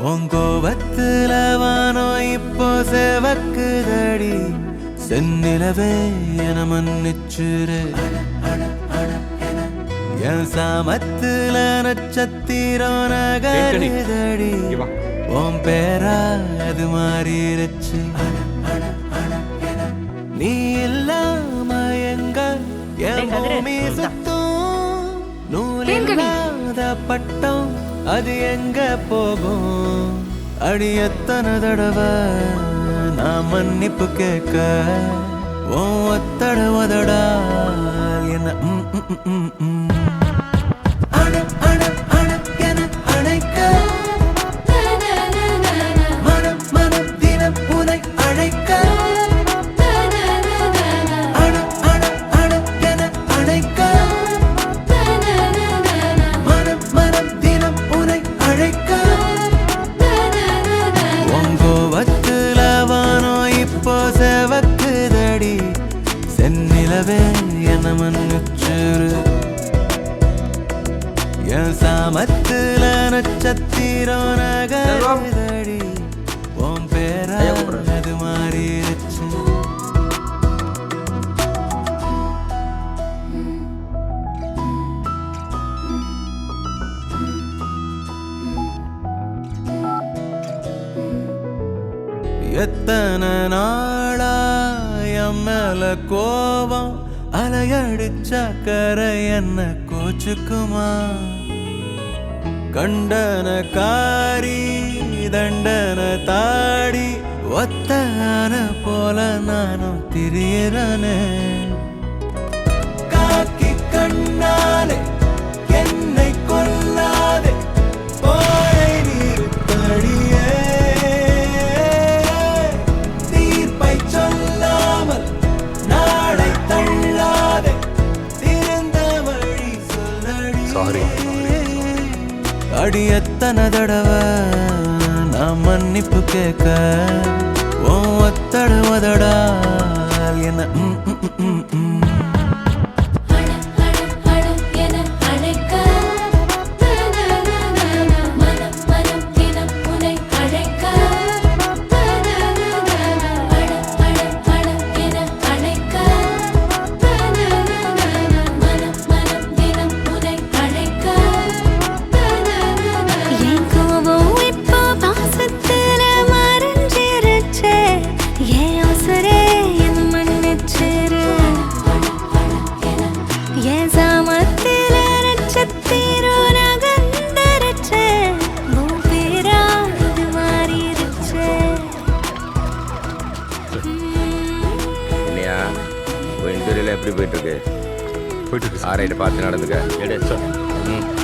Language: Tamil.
உங்கோவத்துல வானோ இப்போ செவக்குதடி செந்நிலவே என மன்னிச்சுரு என் சாமத்துல நட்சத்திரம் நகருதடி உன் பேரா அது மாறிடுச்சு நீ இல்லாம எங்க என் பூமி சுத்தும் நூலில்லாத பட்டம் அது எங்க போகும் அடி எத்தனை தடவை நான் மன்னிப்பு கேட்க ஒத்தட உதடா என்ன அண அண அண என அணைக்க மனம் மனம் தினம் உனை அழைக்க அண அண அண என அணைக்க மனம் மனம் தினம் உனை அழைக்க உங்கோவத்துல வானோ இப்போ செவக்குதடி செந்நிலவே என மன்னிச்சுரு என் சாமத்துல நட்சத்திரம் நகருதடி உன் பேரா அது மாறிடுச்சு எத்தனை நாளா என் மேல கோபம் அலையடிச்ச கரை என்ன கோச்சுக்குமா கண்டன காரி தண்டன தாடி ஒத்தன போல நானும் திரியறனே காக்கி கண்ணாலே என்னை கொல்லாதே போரை நிறுத்தடியே தீர்ப்பை சொல்லாமல் நாளை தள்ளாதே திறந்த வழி சொல்லடி அடி எத்தனை தடவை நான் மன்னிப்பு கேட்க ஒத்தட உதடா என்ன எப்படி போயிட்டு இருக்கு? ஆரைட்டு பார்த்து நடந்துக்க.